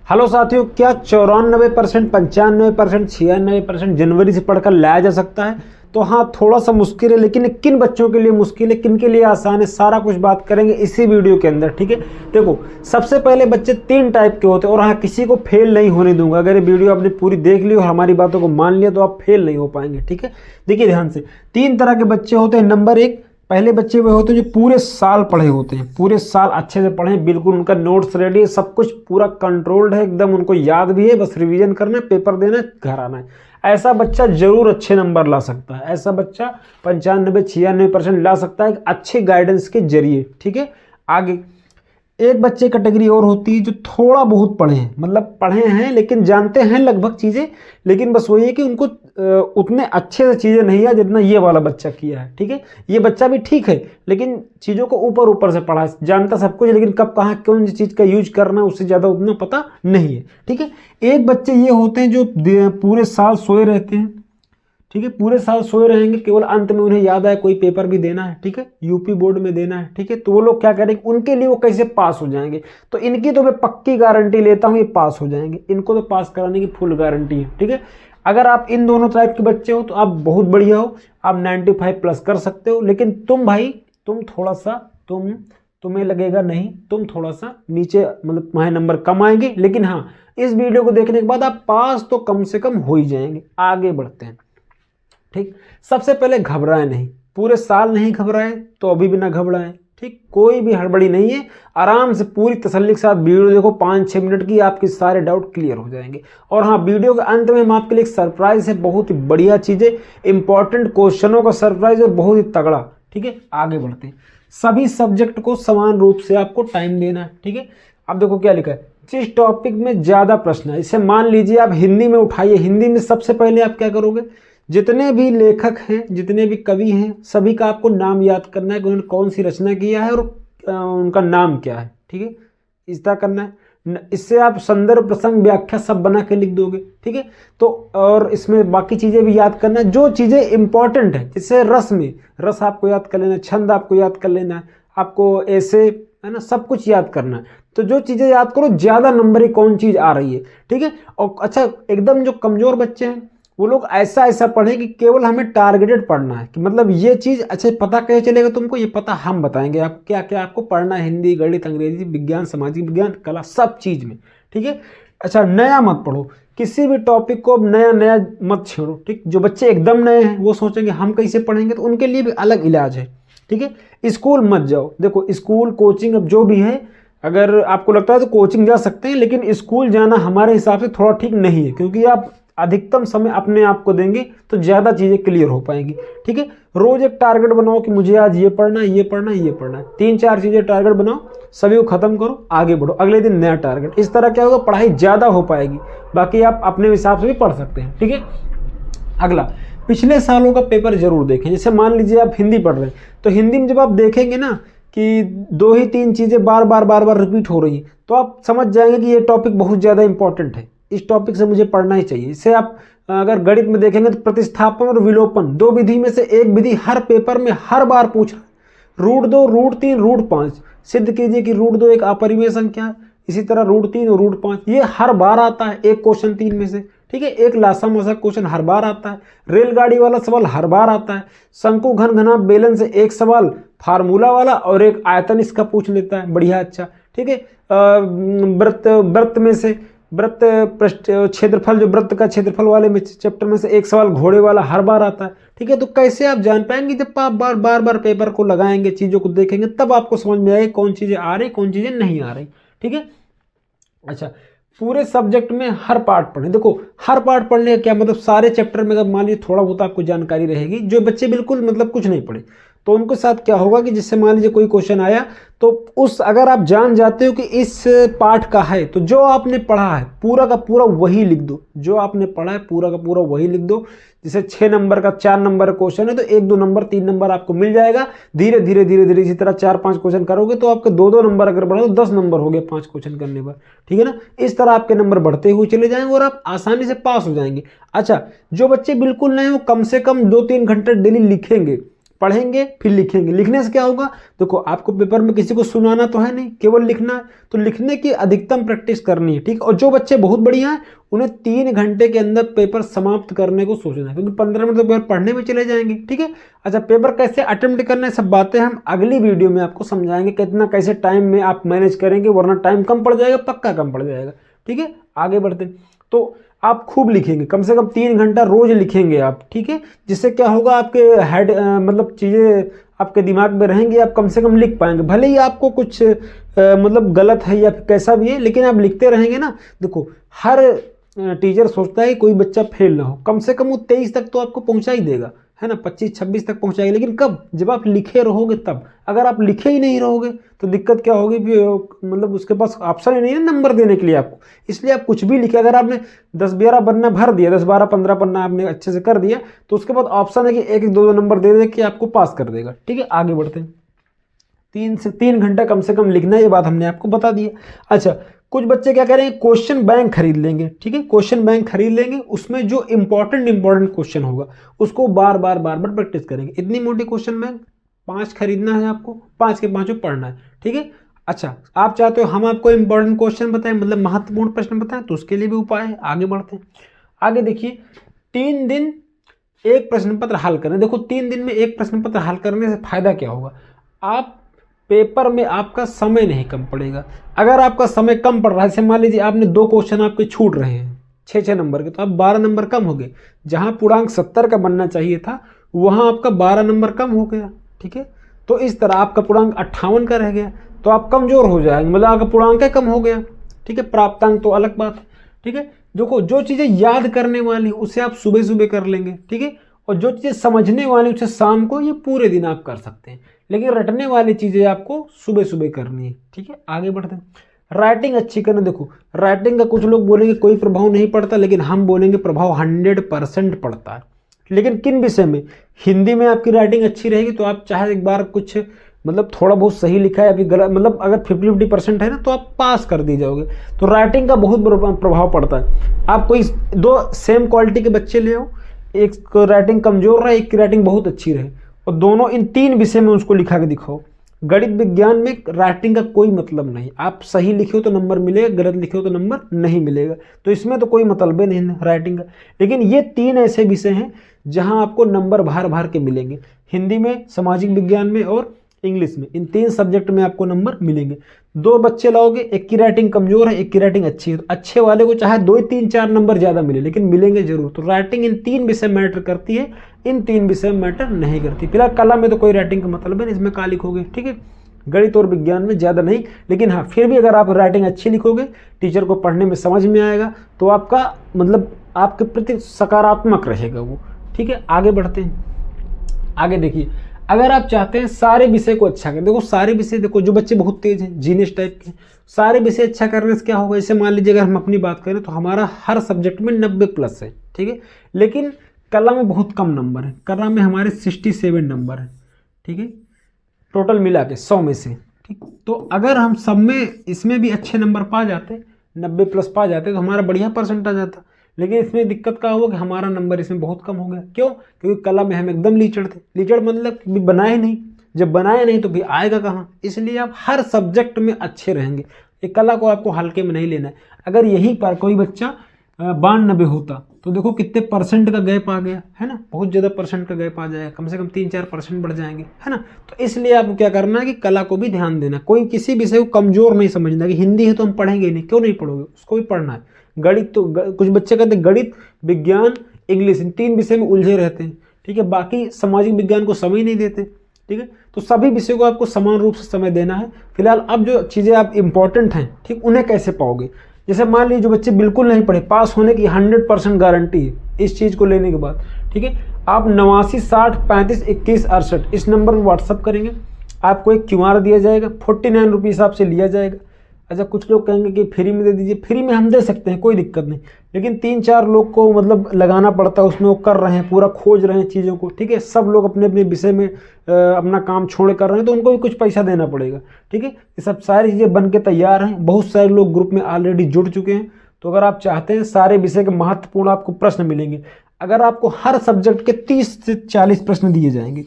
Hello साथियों, क्या 94%, 95%, 96% जनवरी से पढ़कर लाया जा सकता है? तो हाँ, थोड़ा सा मुश्किल है, लेकिन किन बच्चों के लिए मुश्किल है, किन के लिए आसान है, सारा कुछ बात करेंगे इसी वीडियो के अंदर। ठीक है, देखो सबसे पहले बच्चे 3 टाइप के होते हैं, और हाँ किसी को फेल नहीं होने दूंगा। अगर ये वीडियो आपने पूरी देख ली और हमारी बातों को मान लिया तो आप फेल नहीं हो पाएंगे। ठीक है, देखिए ध्यान से, 3 तरह के बच्चे होते हैं। नंबर 1, पहले बच्चे वे होते हैं जो पूरे साल पढ़े होते हैं, पूरे साल अच्छे से पढ़े, बिल्कुल उनका नोट्स रेडी है, सब कुछ पूरा कंट्रोल्ड है, एकदम उनको याद भी है, बस रिवीजन करना है, पेपर देना है, घर आना है। ऐसा बच्चा जरूर अच्छे नंबर ला सकता है। ऐसा बच्चा 95-96% ला सकता है अच्छे गाइडेंस के जरिए। ठीक है, आगे एक बच्चे कैटेगरी और होती है जो थोड़ा बहुत पढ़े हैं, मतलब पढ़े हैं लेकिन जानते हैं लगभग चीज़ें, लेकिन बस वही है कि उनको उतने अच्छे से चीज़ें नहीं है जितना ये वाला बच्चा किया है। ठीक है, ये बच्चा भी ठीक है, लेकिन चीज़ों को ऊपर ऊपर से पढ़ा है, जानता सब कुछ, लेकिन कब कहाँ कौन सी चीज़ का यूज करना है उससे ज़्यादा उतना पता नहीं है। ठीक है, एक बच्चे ये होते हैं जो पूरे साल सोए रहते हैं। ठीक है, पूरे साल सोए रहेंगे, केवल अंत में उन्हें याद आए कोई पेपर भी देना है। ठीक है, यूपी बोर्ड में देना है। ठीक है, तो वो लोग क्या करेंगे, उनके लिए वो कैसे पास हो जाएंगे? तो इनकी तो मैं पक्की गारंटी लेता हूँ, ये पास हो जाएंगे, इनको तो पास कराने की फुल गारंटी है। ठीक है, अगर आप इन दोनों टाइप के बच्चे हो तो आप बहुत बढ़िया हो, आप 95+ कर सकते हो। लेकिन तुम भाई, तुम थोड़ा सा, तुम्हें लगेगा नहीं, तुम थोड़ा सा नीचे, मतलब तुम्हारे नंबर कम आएंगे, लेकिन हाँ इस वीडियो को देखने के बाद आप पास तो कम से कम हो ही जाएंगे। आगे बढ़ते हैं। ठीक, सबसे पहले घबराएं नहीं, पूरे साल नहीं घबराए तो अभी भी ना घबराएं। ठीक, कोई भी हड़बड़ी नहीं है, आराम से पूरी तसल्ली के साथ वीडियो देखो, 5-6 मिनट की, आपके सारे डाउट क्लियर हो जाएंगे। और हाँ, वीडियो के अंत में हम आपके लिए एक सरप्राइज है, बहुत ही बढ़िया चीज़ है, इंपॉर्टेंट क्वेश्चनों का सरप्राइज और बहुत ही तगड़ा। ठीक है, आगे बढ़ते हैं। सभी सब्जेक्ट को समान रूप से आपको टाइम देना है। ठीक है, अब देखो क्या लिखा है, जिस टॉपिक में ज़्यादा प्रश्न है, इसे मान लीजिए आप हिंदी में उठाइए। हिंदी में सबसे पहले आप क्या करोगे, जितने भी लेखक हैं, जितने भी कवि हैं, सभी का आपको नाम याद करना है कि उन्होंने कौन सी रचना किया है और उनका नाम क्या है। ठीक है, इस तरह करना है। इससे आप संदर्भ, प्रसंग, व्याख्या सब बना के लिख दोगे। ठीक है, तो और इसमें बाकी चीज़ें भी याद करना है, जो चीज़ें इंपॉर्टेंट है। जैसे रस में, रस आपको याद कर लेना है, छंद आपको याद कर लेना है, आपको ऐसे है ना, सब कुछ याद करना है। तो जो चीज़ें याद करो, ज़्यादा नंबर कौन चीज़ आ रही है। ठीक है, और अच्छा, एकदम जो कमज़ोर बच्चे हैं वो लोग ऐसा पढ़ें कि केवल हमें टारगेटेड पढ़ना है, कि मतलब ये चीज़ अच्छा पता कैसे चलेगा तुमको, ये पता हम बताएंगे आपको क्या क्या आपको पढ़ना है, हिंदी, गणित, अंग्रेजी, विज्ञान, सामाजिक विज्ञान, कला, सब चीज़ में। ठीक है, अच्छा नया मत पढ़ो, किसी भी टॉपिक को अब नया नया मत छेड़ो। ठीक, जो बच्चे एकदम नए हैं वो सोचेंगे हम कैसे पढ़ेंगे, तो उनके लिए भी अलग इलाज है। ठीक है, स्कूल मत जाओ। देखो स्कूल, कोचिंग, अब जो भी है, अगर आपको लगता है तो कोचिंग जा सकते हैं, लेकिन स्कूल जाना हमारे हिसाब से थोड़ा ठीक नहीं है, क्योंकि आप अधिकतम समय अपने आप को देंगे तो ज़्यादा चीज़ें क्लियर हो पाएंगी। ठीक है, रोज़ एक टारगेट बनाओ कि मुझे आज ये पढ़ना है, ये पढ़ना है, ये पढ़ना है, 3-4 चीज़ें टारगेट बनाओ, सभी को ख़त्म करो, आगे बढ़ो, अगले दिन नया टारगेट। इस तरह क्या होगा, पढ़ाई ज़्यादा हो पाएगी। बाकी आप अपने हिसाब से भी पढ़ सकते हैं। ठीक है, अगला, पिछले सालों का पेपर जरूर देखें। जैसे मान लीजिए आप हिंदी पढ़ रहे हैं, तो हिंदी में जब आप देखेंगे ना कि 2 ही 3 चीज़ें बार बार रिपीट हो रही हैं, तो आप समझ जाएंगे कि ये टॉपिक बहुत ज़्यादा इंपॉर्टेंट है, इस टॉपिक से मुझे पढ़ना ही चाहिए। इससे आप अगर गणित में देखेंगे तो प्रतिस्थापन और विलोपन, 2 विधि में से एक विधि हर पेपर में हर बार पूछा, √2, √3, √5 सिद्ध कीजिए कि √2 एक अपरिमेय संख्या है। इसी तरह √3 और √5 ये हर बार आता है, एक क्वेश्चन 3 में से। ठीक है, एक लासा मसा क्वेश्चन हर बार आता है, रेलगाड़ी वाला सवाल हर बार आता है, शंकु घन घना बेलन से एक सवाल फार्मूला वाला और एक आयतन इसका पूछ लेता है, बढ़िया अच्छा। ठीक है, वृत्त में से, वृत्त पृष्ठ क्षेत्रफल, जो वृत्त का क्षेत्रफल वाले में चैप्टर में से एक सवाल घोड़े वाला हर बार आता है। ठीक है, तो कैसे आप जान पाएंगे, जब आप बार बार पेपर को लगाएंगे, चीज़ों को देखेंगे, तब आपको समझ में आएगा कौन चीज़ें आ रही, कौन चीज़ें नहीं आ रही। ठीक है, अच्छा, पूरे सब्जेक्ट में हर पार्ट पढ़ें। देखो हर पार्ट पढ़ने का क्या मतलब, सारे चैप्टर में अगर मान लीजिए थोड़ा बहुत आपको जानकारी रहेगी, जो बच्चे बिल्कुल मतलब कुछ नहीं पढ़े, तो उनके साथ क्या होगा कि जिससे मान लीजिए कोई क्वेश्चन आया, तो उस अगर आप जान जाते हो कि इस पार्ट का है, तो जो आपने पढ़ा है पूरा का पूरा वही लिख दो, जो आपने पढ़ा है पूरा का पूरा वही लिख दो। जैसे 6 नंबर का 4 नंबर क्वेश्चन है, तो 1-2 नंबर 3 नंबर आपको मिल जाएगा। धीरे धीरे इसी तरह 4-5 क्वेश्चन करोगे तो आपके 2-2 नंबर अगर बढ़ा तो 10 नंबर हो गए 5 क्वेश्चन करने पर। ठीक है ना, इस तरह आपके नंबर बढ़ते हुए चले जाएंगे और आप आसानी से पास हो जाएंगे। अच्छा, जो बच्चे बिल्कुल नए हो, कम से कम 2-3 घंटे डेली लिखेंगे, पढ़ेंगे फिर लिखेंगे। लिखने से क्या होगा, देखो आपको पेपर में किसी को सुनाना तो है नहीं, केवल लिखना है। तो लिखने की अधिकतम प्रैक्टिस करनी है, ठीक है। और जो बच्चे बहुत बढ़िया हैं उन्हें 3 घंटे के अंदर पेपर समाप्त करने को सोचना है, क्योंकि 15 मिनट तो पेपर पढ़ने में चले जाएंगे, ठीक है। अच्छा, पेपर कैसे अटेम्प्ट करना है, सब बातें हम अगली वीडियो में आपको समझाएंगे, कितना कैसे टाइम में आप मैनेज करेंगे, वरना टाइम कम पड़ जाएगा, पक्का कम पड़ जाएगा, ठीक है। आगे बढ़ते हैं। तो आप खूब लिखेंगे, कम से कम 3 घंटा रोज लिखेंगे आप, ठीक है। जिससे क्या होगा, आपके हेड मतलब चीज़ें आपके दिमाग में रहेंगी, आप कम से कम लिख पाएंगे। भले ही आपको कुछ मतलब गलत है या कैसा भी है, लेकिन आप लिखते रहेंगे ना। देखो हर टीचर सोचता है कोई बच्चा फेल ना हो, कम से कम वो 23 तक तो आपको पहुंचा ही देगा, है ना, 25-26 तक पहुंचाएगा। लेकिन कब, जब आप लिखे रहोगे तब। अगर आप लिखे ही नहीं रहोगे तो दिक्कत क्या होगी, मतलब उसके पास ऑप्शन ही नहीं है नंबर देने के लिए आपको। इसलिए आप कुछ भी लिखे, अगर आपने 10-12 पन्ना भर दिया, 10-12-15 पन्ना आपने अच्छे से कर दिया, तो उसके बाद ऑप्शन है कि 1-2 नंबर दे दे कि आपको पास कर देगा, ठीक है। आगे बढ़ते हैं। 3 घंटा कम से कम लिखना है, ये बात हमने आपको बता दी है। अच्छा, कुछ बच्चे क्या करेंगे, क्वेश्चन बैंक खरीद लेंगे, ठीक है। क्वेश्चन बैंक खरीद लेंगे, उसमें जो इंपॉर्टेंट क्वेश्चन होगा उसको बार बार प्रैक्टिस करेंगे। इतनी मोटी क्वेश्चन बैंक 5 खरीदना है आपको, 5 के 5 पढ़ना है, ठीक है। अच्छा, आप चाहते हो हम आपको इंपॉर्टेंट क्वेश्चन बताएं, मतलब महत्वपूर्ण प्रश्न बताएं, तो उसके लिए भी उपाय है। आगे बढ़ते हैं। आगे देखिए, 3 दिन एक प्रश्न पत्र हल करें। देखो 3 दिन में एक प्रश्न पत्र हल करने से फायदा क्या होगा, आप पेपर में आपका समय नहीं कम पड़ेगा। अगर आपका समय कम पड़ रहा है, जैसे मान लीजिए आपने 2 क्वेश्चन आपके छूट रहे हैं 6-6 नंबर के, तो आप 12 नंबर कम हो गए। जहां पूर्णांक 70 का बनना चाहिए था, वहां आपका 12 नंबर कम हो गया, ठीक है। तो इस तरह आपका पूर्णांक 58 का रह गया, तो आप कमजोर हो जाएंगे, मतलब आपका पूर्णांक कम हो गया, ठीक है। प्राप्तांक तो अलग बात है, ठीक है। देखो जो चीजें याद करने वाली उसे आप सुबह सुबह कर लेंगे, ठीक है। और जो चीजें समझने वाली उसे शाम को, ये पूरे दिन आप कर सकते हैं। लेकिन रटने वाली चीजें आपको सुबह सुबह करनी है, ठीक है। आगे बढ़ते हैं। राइटिंग अच्छी करना। देखो राइटिंग का कुछ लोग बोलेंगे कोई प्रभाव नहीं पड़ता, लेकिन हम बोलेंगे प्रभाव 100% पड़ता है। लेकिन किन विषय में, हिंदी में आपकी राइटिंग अच्छी रहेगी तो आप चाहे एक बार कुछ मतलब थोड़ा बहुत सही लिखा है या फिर गलत, मतलब अगर 50-50% है ना, तो आप पास कर दी जाओगे। तो राइटिंग का बहुत प्रभाव पड़ता है। आप कोई 2 सेम क्वालिटी के बच्चे ले आओ, एक राइटिंग कमजोर रहे, एक की राइटिंग बहुत अच्छी रहे, और दोनों इन 3 विषय में उसको लिखा के दिखाओ। गणित विज्ञान में राइटिंग का कोई मतलब नहीं, आप सही लिखे हो तो नंबर मिलेगा, गलत लिखे हो तो नंबर नहीं मिलेगा, तो इसमें तो कोई मतलब ही नहीं है राइटिंग का। लेकिन ये 3 ऐसे विषय हैं जहां आपको नंबर भर भर के मिलेंगे, हिंदी में, सामाजिक विज्ञान में और इंग्लिश में। इन 3 सब्जेक्ट में आपको नंबर मिलेंगे। 2 बच्चे लाओगे, एक की राइटिंग कमजोर है, एक की राइटिंग अच्छी है, तो अच्छे वाले को चाहे 2-3-4 नंबर ज्यादा मिले, लेकिन मिलेंगे जरूर। तो राइटिंग इन 3 विषय मैटर करती है, इन 3 विषय मैटर नहीं करती। फिलहाल कला में तो कोई राइटिंग का मतलब है, इसमें का लिखोगे, ठीक है। गणित और विज्ञान में ज्यादा नहीं, लेकिन हाँ फिर भी अगर आप राइटिंग अच्छी लिखोगे, टीचर को पढ़ने में समझ में आएगा, तो आपका मतलब आपके प्रति सकारात्मक रहेगा वो, ठीक है। आगे बढ़ते हैं। आगे देखिए, अगर आप चाहते हैं सारे विषय को अच्छा करें, देखो सारे विषय, देखो जो बच्चे बहुत तेज हैं, जीनियस टाइप के, सारे विषय अच्छा करने से क्या होगा, जैसे मान लीजिए अगर हम अपनी बात करें तो हमारा हर सब्जेक्ट में 90+ है, ठीक है। लेकिन कला में बहुत कम नंबर है, कला में हमारे 67 नंबर है, ठीक है, टोटल मिला के 100 में से, ठीक। तो अगर हम सब में इसमें भी अच्छे नंबर पा जाते, 90+ पा जाते, तो हमारा बढ़िया परसेंट आ जाता। लेकिन इसमें दिक्कत क्या हुआ कि हमारा नंबर इसमें बहुत कम हो गया। क्यों? क्योंकि कला में हम एकदम लीचड़ थे। लीचड़ मतलब भी बनाए नहीं, जब बनाए नहीं तो भी आएगा कहाँ। इसलिए आप हर सब्जेक्ट में अच्छे रहेंगे, एक कला को आपको हल्के में नहीं लेना है। अगर यहीं पर कोई बच्चा 92 होता तो देखो कितने परसेंट का गैप आ गया, है ना, बहुत ज़्यादा परसेंट का गैप आ जाएगा, कम से कम 3-4% बढ़ जाएंगे, है ना। तो इसलिए आपको क्या करना है कि कला को भी ध्यान देना, कोई किसी विषय को कमजोर नहीं समझना कि हिंदी है तो हम पढ़ेंगे नहीं, क्यों नहीं पढ़ोगे, उसको भी पढ़ना है। गणित तो कुछ बच्चे कहते हैं गणित, विज्ञान, इंग्लिश, इन 3 विषय में उलझे रहते हैं, ठीक है, बाकी सामाजिक विज्ञान को समय नहीं देते, ठीक है। तो सभी विषयों को आपको समान रूप से समय देना है। फिलहाल अब जो चीज़ें आप इंपॉर्टेंट हैं, ठीक, उन्हें कैसे पाओगे। जैसे मान लीजिए जो बच्चे बिल्कुल नहीं पढ़े, पास होने की 100% गारंटी है इस चीज़ को लेने के बाद, ठीक है। आप 89 60 35 21 68 इस नंबर पर व्हाट्सअप करेंगे, आपको एक QR दिया जाएगा, 49 रुपये हिसाब से लिया जाएगा। अच्छा, कुछ लोग कहेंगे कि फ्री में दे दीजिए, फ्री में हम दे सकते हैं, कोई दिक्कत नहीं, लेकिन 3-4 लोग को मतलब लगाना पड़ता है उसमें, वो कर रहे हैं, पूरा खोज रहे हैं चीज़ों को, ठीक है। सब लोग अपने अपने विषय में अपना काम छोड़ कर रहे हैं, तो उनको भी कुछ पैसा देना पड़ेगा, ठीक है। ये सब सारी चीज़ें बन के तैयार हैं, बहुत सारे लोग ग्रुप में ऑलरेडी जुड़ चुके हैं। तो अगर आप चाहते हैं सारे विषय के महत्वपूर्ण आपको प्रश्न मिलेंगे, अगर आपको हर सब्जेक्ट के 30 से 40 प्रश्न दिए जाएंगे,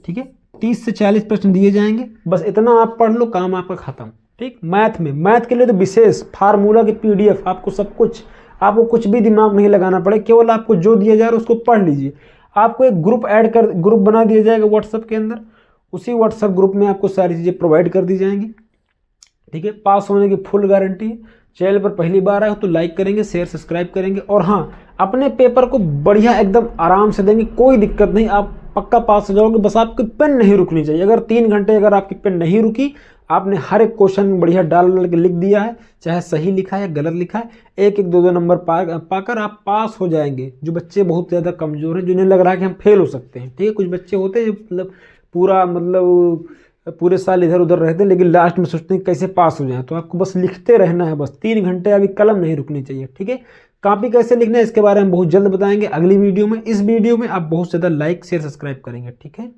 ठीक है, 30 से 40 प्रश्न दिए जाएंगे, बस इतना आप पढ़ लो, काम आपका खत्म। ठीक, मैथ के लिए तो विशेष फार्मूला की PDF, आपको सब कुछ, आपको कुछ भी दिमाग नहीं लगाना पड़े, केवल आपको जो दिया जा रहा है उसको पढ़ लीजिए। आपको एक ग्रुप बना दिया जाएगा व्हाट्सएप के अंदर, उसी व्हाट्सएप ग्रुप में आपको सारी चीज़ें प्रोवाइड कर दी जाएंगी। ठीक है, पास होने की फुल गारंटी है। चैनल पर पहली बार आए हो तो लाइक करेंगे, शेयर सब्सक्राइब करेंगे, और हाँ, अपने पेपर को बढ़िया एकदम आराम से देंगे, कोई दिक्कत नहीं, आप पक्का पास हो जाओगे। बस आपकी पेन नहीं रुकनी चाहिए। अगर 3 घंटे अगर आपकी पेन नहीं रुकी, आपने हर एक क्वेश्चन बढ़िया डाल के लिख दिया है, चाहे सही लिखा है या गलत लिखा है, 1-1, 2-2 नंबर पाकर आप पास हो जाएंगे। जो बच्चे बहुत ज़्यादा कमज़ोर हैं, जिन्हें लग रहा है कि हम फेल हो सकते हैं, ठीक है, कुछ बच्चे होते हैं जो पूरे साल इधर उधर रहते हैं, लेकिन लास्ट में सोचते हैं कैसे पास हो जाए। तो आपको बस लिखते रहना है, बस 3 घंटे अभी कलम नहीं रुकनी चाहिए। ठीक है, कॉपी कैसे लिखना है इसके बारे में बहुत जल्द बताएंगे अगली वीडियो में। इस वीडियो में आप बहुत ज़्यादा लाइक शेयर सब्सक्राइब करेंगे। ठीक है।